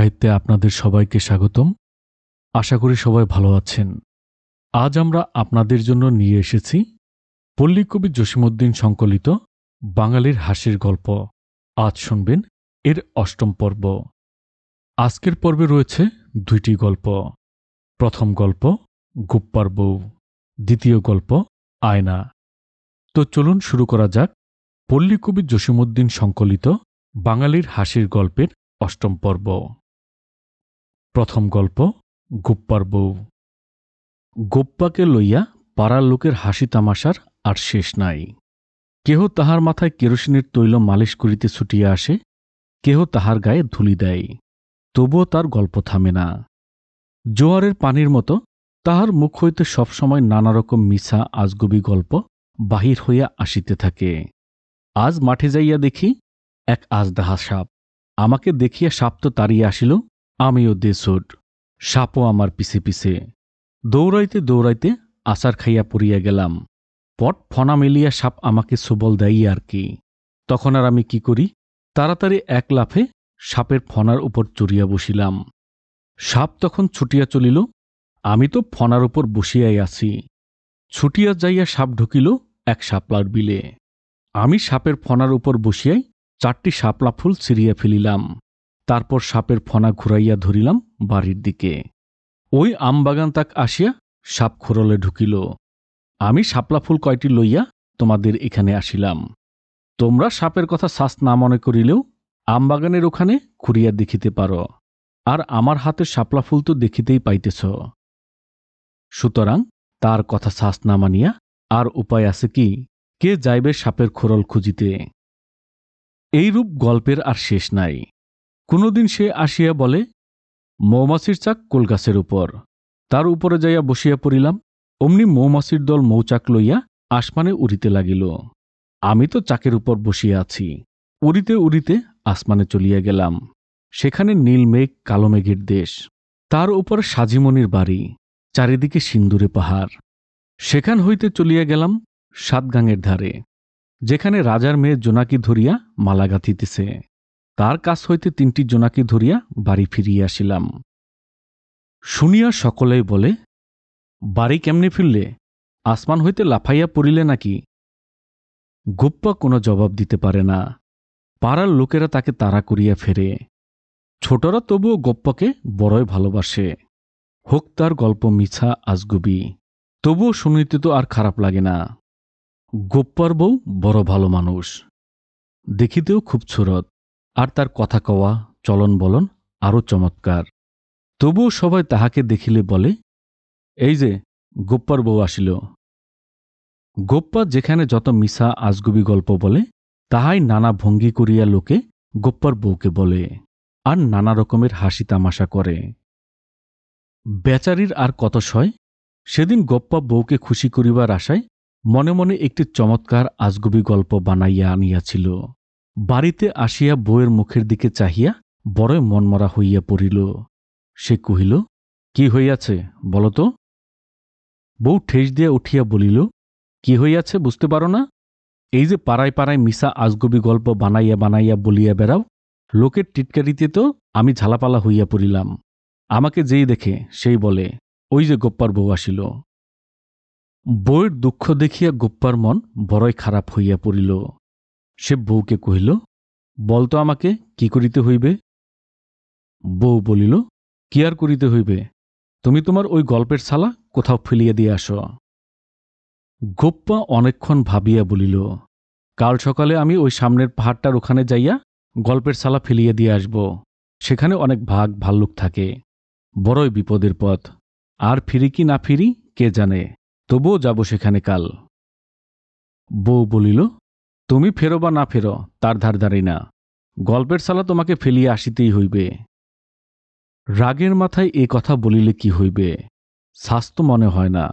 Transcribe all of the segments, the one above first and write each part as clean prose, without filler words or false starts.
সাহিত্যে আপনাদের সবাইকে স্বাগতম। আশা করি সবাই ভালো আছেন। আজ আমরা আপনাদের জন্য নিয়ে এসেছি পল্লীকবি জসীমউদ্দীন সংকলিত বাঙালির হাসির গল্প। আজ শুনবেন এর ৮ম পর্ব। আজকের পর্বে রয়েছে ২টি গল্প। প্রথম গল্প গুপ্পার বউ, দ্বিতীয় গল্প আয়না। তো চলুন শুরু করা যাক পল্লীকবি জসীমউদ্দীন সংকলিত বাঙালির হাসির গল্পের ৮ম পর্ব। প্রথম গল্প গুপ্পার বউ। গোপ্পাকে লইয়া পাড়ার লোকের হাসি তামাশার আর শেষ নাই। কেহ তাহার মাথায় কেরোসিনের তৈল মালিশ করিতে ছুটিয়া আসে, কেহ তাহার গায়ে ধুলি দেয়, তবুও তার গল্প থামে না। জোয়ারের পানির মতো তাহার মুখ হইতে সবসময় নানারকম মিছা আজগুবি গল্প বাহির হইয়া আসিতে থাকে। আজ মাঠে যাইয়া দেখি এক আজদাহা সাপ। আমাকে দেখিয়া সাপ তো তাড়িয়া আসিল, আমিও দেশোট। সাপও আমার পিছে পিছে। দৌড়াইতে দৌড়াইতে আছাড় খাইয়া পড়িয়া গেলাম। পট ফনা মেলিয়া সাপ আমাকে সবল দেয় আর কি। তখন আর আমি কি করি, তাড়াতাড়ি এক লাফে সাপের ফনার উপর চড়িয়া বসিলাম। সাপ তখন ছুটিয়া চলিল, আমি তো ফনার উপর বসিয়াই আছি। ছুটিয়া যাইয়া সাপ ঢুকিল এক শাপলার বিলে। আমি সাপের ফনার উপর বসিয়াই ৪টি শাপলা ফুল ছিঁড়িয়া ফেলিলাম। তারপর সাপের ফনা ঘুরাইয়া ধরিলাম বাড়ির দিকে। ওই আমবাগান তাক আসিয়া সাপ খোরলে ঢুকিল। আমি শাপলা ফুল কয়টি লইয়া তোমাদের এখানে আসিলাম। তোমরা সাপের কথা শ্বাস না মনে করিলেও আমবাগানের ওখানে ঘুরিয়া দেখিতে পারো, আর আমার হাতের শাপলা ফুল তো দেখিতেই পাইতেছ। সুতরাং তার কথা শ্বাস না মানিয়া আর উপায় আছে কি? কে যাইবে সাপের খোরল খুঁজিতে? এইরূপ গল্পের আর শেষ নাই। কোনোদিন সে আসিয়া বলে, মৌমাছির চাক কোলগাছের উপর। তার উপরে যাইয়া বসিয়া পড়িলাম। অমনি মৌমাছির দল মৌচাক লইয়া আসমানে উড়িতে লাগিল। আমি তো চাকের উপর বসিয়া আছি। উড়িতে উড়িতে আসমানে চলিয়া গেলাম। সেখানে নীল মেঘ, কালো মেঘের দেশ। তার উপর সাজিমণির বাড়ি, চারিদিকে সিন্দুরে পাহাড়। সেখান হইতে চলিয়া গেলাম সাতগাঙের ধারে, যেখানে রাজার মেয়ে জোনাকি ধরিয়া মালা গাঁথিতেছে। তার কাছ হইতে ৩টি জোনাকি ধরিয়া বাড়ি ফিরিয়া আসিলাম। শুনিয়া সকলেই বলে, বাড়ি কেমনে ফিরলে? আসমান হইতে লাফাইয়া পড়িলে নাকি? গোপ্পা কোনো জবাব দিতে পারে না। পাড়ার লোকেরা তাকে তাড়া করিয়া ফেরে। ছোটরা তবুও গোপ্পাকে বড়ই ভালোবাসে। হোক তার গল্প মিছা আজগুবি, তবুও শুনিতে তো আর খারাপ লাগে না। গোপ্পার বউ বড় ভালো মানুষ, দেখিতেও খুব ছুরত, আর তার কথা কওয়া, চলন বলন আরও চমৎকার। তবুও সবাই তাহাকে দেখিলে বলে, এই যে গোপ্পার বউ আসিল। গোপ্পা যেখানে যত মিছা আজগুবি গল্প বলে, তাহাই নানা ভঙ্গি করিয়া লোকে গোপ্পার বউকে বলে, আর নানা রকমের হাসি তামাশা করে। বেচারির আর কত সয়। সেদিন গোপ্পা বউকে খুশি করিবার আশায় মনে মনে একটি চমৎকার আজগুবি গল্প বানাইয়া আনিয়াছিল। বাড়িতে আসিয়া বউয়ের মুখের দিকে চাহিয়া বড়ই মনমরা হইয়া পড়িল। সে কহিল, কি হইয়াছে বলো তো? বউ ঠেস দিয়া উঠিয়া বলিল, কি হইয়াছে বুঝতে পারো না? এই যে পাড়ায় পাড়ায় মিছা আজগুবি গল্প বানাইয়া বানাইয়া বলিয়া বেড়াও, লোকের টিটকারিতে তো আমি ঝালাপালা হইয়া পড়িলাম। আমাকে যেই দেখে সেই বলে, ওই যে গোপ্পার বউ আসিল। বউয়ের দুঃখ দেখিয়া গোপ্পার মন বড়ই খারাপ হইয়া পড়িল। সে বউকে কহিল, বলতো আমাকে কি করিতে হইবে? বউ বলিল, কি আর করিতে হইবে? তুমি তোমার ওই গল্পের ছালা কোথাও ফেলিয়া দিয়ে আসো। গোপ্পা অনেকক্ষণ ভাবিয়া বলিল, কাল সকালে আমি ওই সামনের পাহাড়টার ওখানে যাইয়া গল্পের ছালা ফেলিয়া দিয়ে আসব। সেখানে অনেক ভাগ ভাল্লুক থাকে, বড়ই বিপদের পথ। আর ফিরি কি না ফিরি কে জানে, তবুও যাব সেখানে কাল। বউ বলিল, তুমি ফেরো বা না ফেরো তার ধার ধারি না, গল্পের ছালা তোমাকে ফেলিয়া আসিতেই হইবে। রাগের মাথায় এ কথা বলিলে কি হইবে? শাস্ত মনে হয় না।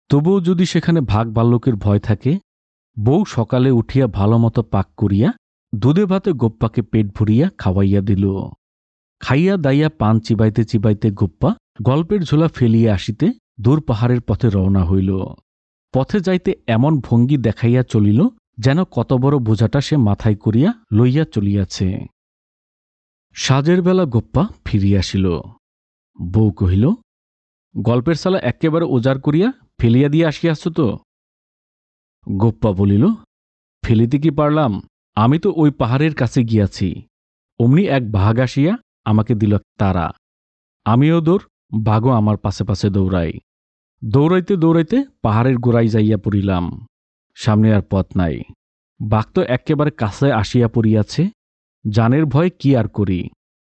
তবুও যদি সেখানে ভাগ ভাল্লুকের ভয় থাকে। বউ সকালে উঠিয়া ভালো মতো পাক করিয়া দুধে ভাতে গোপ্পাকে পেট ভরিয়া খাওয়াইয়া দিল। খাইয়া দাইয়া পান চিবাইতে চিবাইতে গোপ্পা গল্পের ঝোলা ফেলিয়া আসিতে দূর পাহাড়ের পথে রওনা হইল। পথে যাইতে এমন ভঙ্গি দেখাইয়া চলিল, যেন কত বড় বোঝাটা সে মাথায় করিয়া লইয়া চলিয়াছে। সাজের বেলা গোপ্পা ফিরিয়া আসিল। বউ কহিল, গল্পের শালা একেবারে উজাড় করিয়া ফেলিয়া দিয়া আসিয়াছ তো? গোপ্পা বলিল, ফেলিতে কি পারলাম, আমি তো ওই পাহাড়ের কাছে গিয়াছি। অমনি এক বাঘ আসিয়া আমাকে দিল তারা। আমিও দৌড়, বাঘও আমার পাশে পাশে দৌড়াই। দৌড়াইতে দৌড়াইতে পাহাড়ের গোড়ায় যাইয়া পড়িলাম। সামনে আর পথ নাই। বাঘ তো একেবারে কাছে আসিয়া পড়িয়াছে। জানের ভয় কি আর করি।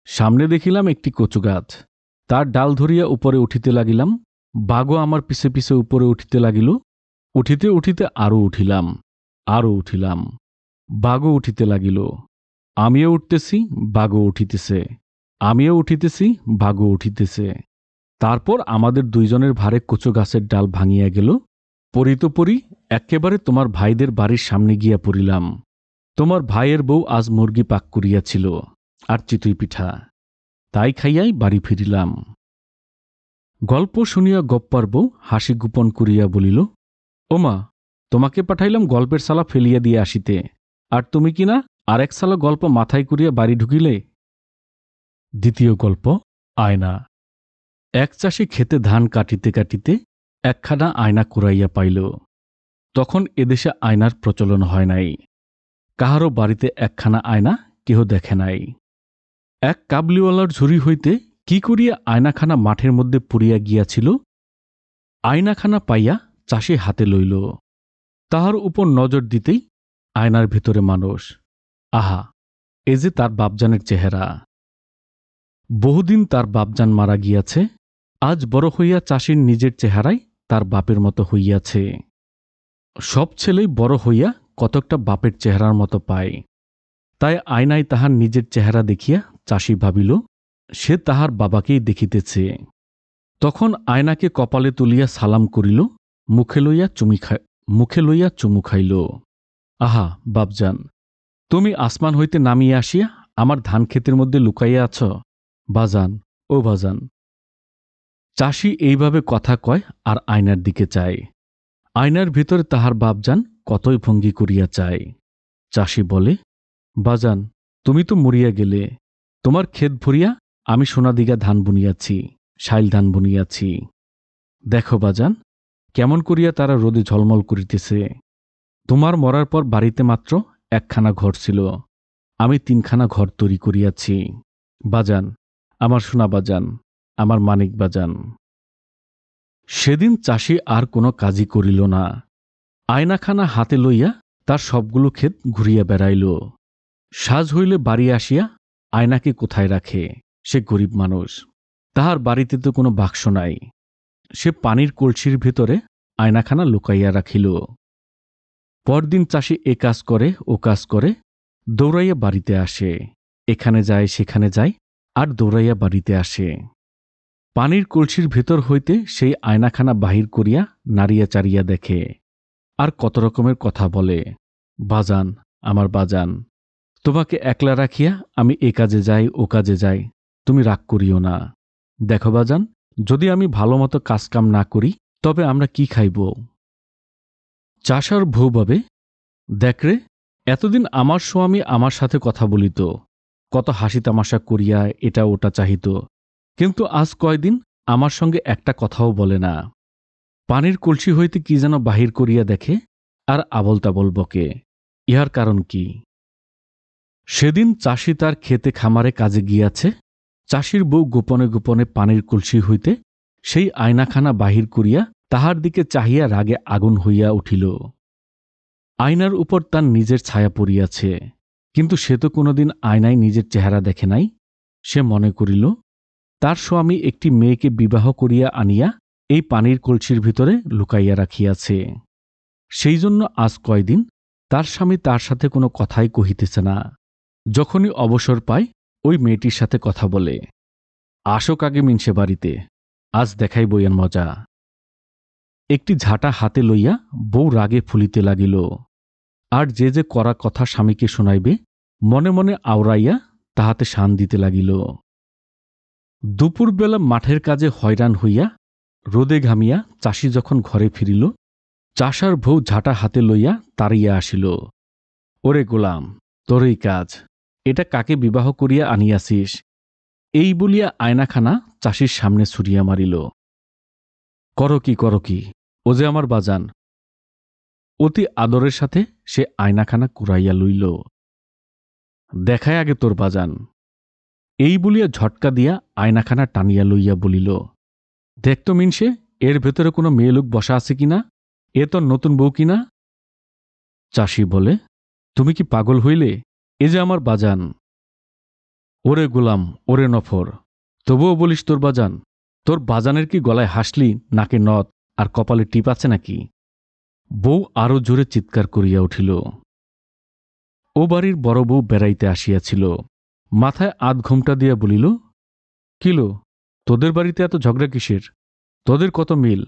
সামনে দেখিলাম একটি কচু গাছ। তার ডাল ধরিয়া উপরে উঠিতে লাগিলাম। বাঘও আমার পিছে পিছে উপরে উঠিতে লাগিল। উঠিতে উঠিতে আরও উঠিলাম, আরও উঠিলাম। বাঘও উঠিতে লাগিল। আমিও উঠতেছি, বাঘও উঠিতেছে। আমিও উঠিতেছি, বাঘও উঠিতেছে। তারপর আমাদের দুইজনের ভারে কচু গাছের ডাল ভাঙিয়া গেল। পরি একেবারে তোমার ভাইদের বাড়ির সামনে গিয়া পড়িলাম। তোমার ভাইয়ের বউ আজ মুরগি পাক করিয়াছিল আর চিতই পিঠা, তাই খাইয়াই বাড়ি ফিরিলাম। গল্প শুনিয়া গপ্পার বউ হাসি গোপন করিয়া বলিল, ওমা, তোমাকে পাঠাইলাম গল্পের শালা ফেলিয়া দিয়ে আসিতে, আর তুমি কিনা আরেক শালা গল্প মাথায় করিয়া বাড়ি ঢুকিলে। দ্বিতীয় গল্প, আয়না। এক চাষি খেতে ধান কাটিতে কাটিতে একখানা আয়না কুড়াইয়া পাইল। তখন এদেশে আয়নার প্রচলন হয় নাই। কাহারও বাড়িতে একখানা আয়না কেহ দেখে নাই। এক কাবলিওয়ালার ঝুড়ি হইতে কি করিয়া আয়নাখানা মাঠের মধ্যে পড়িয়া গিয়াছিল। আয়নাখানা পাইয়া চাষি হাতে লইল। তাহার উপর নজর দিতেই আয়নার ভিতরে মানুষ। আহা, এ যে তার বাপজানের চেহারা। বহুদিন তার বাপজান মারা গিয়াছে। আজ বড় হইয়া চাষির নিজের চেহারাই তার বাপের মতো হইয়াছে। সব ছেলেই বড় হইয়া কতকটা বাপের চেহারার মতো পায়। তাই আয়নায় তাহার নিজের চেহারা দেখিয়া চাষি ভাবিল সে তাহার বাবাকেই দেখিতেছে। তখন আয়নাকে কপালে তুলিয়া সালাম করিল, মুখে লইয়া চুমু খাইল। আহা বাপজান, তুমি আসমান হইতে নামিয়া আসিয়া আমার ধান ক্ষেতের মধ্যে লুকাইয়া আছ। বাজান, ও বাজান। চাষি এইভাবে কথা কয় আর আয়নার দিকে চায়। আয়নার ভিতরে তাহার বাপজান কতই ভঙ্গি করিয়া চায়। চাষি বলে, বাজান, তুমি তো মরিয়া গেলে। তোমার ক্ষেত ভরিয়া আমি সোনাদিঘা ধান বুনিয়াছি, শাইল ধান বুনিয়াছি। দেখো বাজান, কেমন করিয়া তারা রোদে ঝলমল করিতেছে। তোমার মরার পর বাড়িতে মাত্র একখানা ঘর ছিল, আমি 3খানা ঘর তৈরি করিয়াছি। বাজান, আমার সোনা বাজান, আমার মানিক বাজান। সেদিন চাষি আর কোনো কাজই করিল না। আয়নাখানা হাতে লইয়া তার সবগুলো ক্ষেত ঘুরিয়া বেড়াইল। সাজ হইলে বাড়ি আসিয়া আয়নাকে কোথায় রাখে? সে গরিব মানুষ, তাহার বাড়িতে তো কোনো বাক্স নাই। সে পানির কলসির ভেতরে আয়নাখানা লুকাইয়া রাখিল। পরদিন চাষি এ কাজ করে ও কাজ করে, দৌড়াইয়া বাড়িতে আসে। এখানে যায় সেখানে যায় আর দৌড়াইয়া বাড়িতে আসে। পানির কলসির ভেতর হইতে সেই আয়নাখানা বাহির করিয়া নাড়িয়া চাড়িয়া দেখে আর কত রকমের কথা বলে। বাজান, আমার বাজান, তোমাকে একলা রাখিয়া আমি এ কাজে যাই ও কাজে যাই, তুমি রাগ করিও না। দেখো বাজান, যদি আমি ভালো মতো কাজকাম না করি তবে আমরা কি খাইব? চাষার বউ ভাবে, দেখরে, এতদিন আমার স্বামী আমার সাথে কথা বলিত, কত হাসি তামাশা করিয়া এটা ওটা চাহিত, কিন্তু আজ কয়দিন আমার সঙ্গে একটা কথাও বলে না। পানির কলসি হইতে কি যেন বাহির করিয়া দেখে আর আবল তাবল বকে। ইহার কারণ কি? সেদিন চাষি তার খেতে খামারে কাজে গিয়াছে। চাষির বউ গোপনে গোপনে পানির কলসি হইতে সেই আয়নাখানা বাহির করিয়া তাহার দিকে চাহিয়া রাগে আগুন হইয়া উঠিল। আয়নার উপর তার নিজের ছায়া পড়িয়াছে, কিন্তু সে তো কোনোদিন আয়নায় নিজের চেহারা দেখে নাই। সে মনে করিল তার স্বামী একটি মেয়েকে বিবাহ করিয়া আনিয়া এই পানির কলসির ভিতরে লুকাইয়া রাখিয়াছে। সেই জন্য আজ কয়দিন তার স্বামী তার সাথে কোনো কথাই কহিতেছে না। যখনই অবসর পায় ওই মেয়েটির সাথে কথা বলে। আসক আগে মিনসে বাড়িতে, আজ দেখাই বইয়ের মজা। একটি ঝাঁটা হাতে লইয়া বউ রাগে ফুলিতে লাগিল, আর যে যে করা কথা স্বামীকে শোনাইবে মনে মনে আওড়াইয়া তাহাতে শান দিতে লাগিল। দুপুরবেলা মাঠের কাজে হয়রান হইয়া রোদে ঘামিয়া চাষি যখন ঘরে ফিরিল, চাষার বউ ঝাঁটা হাতে লইয়া তাড়িয়া আসিল। ওরে গোলাম, তোরই কাজ, এটা কাকে বিবাহ করিয়া আনিয়াছিস? এই বলিয়া আয়নাখানা চাষির সামনে ছুড়িয়া মারিল। করো কি, ও যে আমার বাজান। অতি আদরের সাথে সে আয়নাখানা কুড়াইয়া লইল। দেখায় আগে তোর বাজান। এই বলিয়া ঝটকা দিয়া আয়নাখানা টানিয়া লইয়া বলিল, দেখ তো মিনসে, এর ভেতরে কোনো মেয়ে লোক বসা আছে কিনা? এ তোর নতুন বউ কিনা? চাষি বলে, তুমি কি পাগল হইলে? এ যে আমার বাজান। ওরে গোলাম, ওরে নফর, তবুও বলিস তোর বাজান? তোর বাজানের কি গলায় হাসলি, নাকে নথ আর কপালে টিপ আছে নাকি? বউ আরো জোরে চিৎকার করিয়া উঠিল। ও বাড়ির বড় বউ বেড়াইতে আসিয়াছিল। মাথায় ঘোমটা দিয়া বলিল, কিলো, তোদের বাড়িতে এত ঝগড়া কিসের? তোদের কত মিল,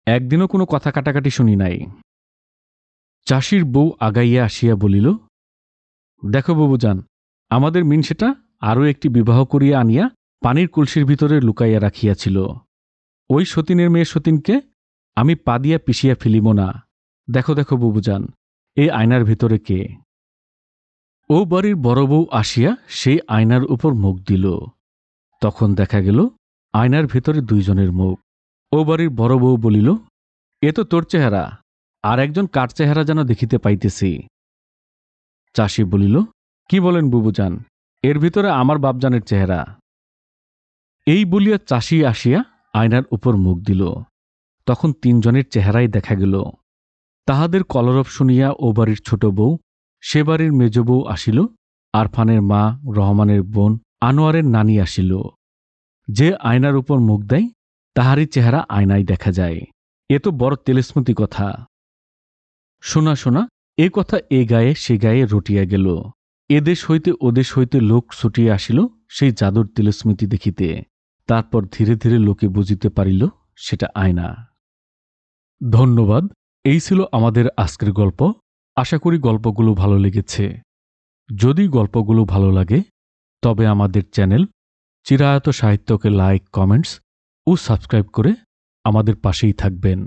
একদিনও কোনো কথা কাটাকাটি শুনি নাই। চাষির বউ আগাইয়া আসিয়া বলিল, দেখো বাবুজান, আমাদের মিনসেটা আরও একটি বিবাহ করিয়া আনিয়া পানির কলসির ভিতরে লুকাইয়া রাখিয়াছিল। ওই সতীনের মেয়ে সতীনকে আমি পা দিয়া পিষিয়া ফেলিব না। দেখো বাবুজান, এই আয়নার ভিতরে কে? ও বাড়ির বড় বউ আসিয়া সেই আয়নার উপর মুখ দিল। তখন দেখা গেল আয়নার ভিতরে দুইজনের মুখ। ও বাড়ির বড় বউ বলিল, এ তো তোর চেহারা, আর একজন কার চেহারা যেন দেখিতে পাইতেছি। চাষি বলিল, কি বলেন বুবুজান, এর ভিতরে আমার বাপজানের চেহারা। এই বলিয়া চাষি আসিয়া আয়নার উপর মুখ দিল। তখন তিনজনের চেহারাই দেখা গেল। তাহাদের কলরব শুনিয়া ও বাড়ির ছোট বউ, সে বাড়ির মেজ বউ আসিল, আরফানের মা, রহমানের বোন, আনোয়ারের নানি আসিল। যে আয়নার উপর মুখ দেয় তাহারই চেহারা আয়নায় দেখা যায়। এ তো বড় তেলস্মৃতি কথা। শোনা এ কথা এ গায়ে সে গায়ে রটিয়া গেল। এদেশ হইতে ওদেশ হইতে লোক ছুটিয়া আসিল সেই জাদুর তিলস্মৃতি দেখিতে। তারপর ধীরে ধীরে লোকে বুঝিতে পারিল সেটা আয়না। ধন্যবাদ। এই ছিল আমাদের আজকের গল্প। আশা করি গল্পগুলো ভালো লেগেছে। যদি গল্পগুলো ভালো লাগে তবে আমাদের চ্যানেল চিরায়ত সাহিত্যকে লাইক, কমেন্টস ও সাবস্ক্রাইব করে আমাদের পাশেই থাকবেন।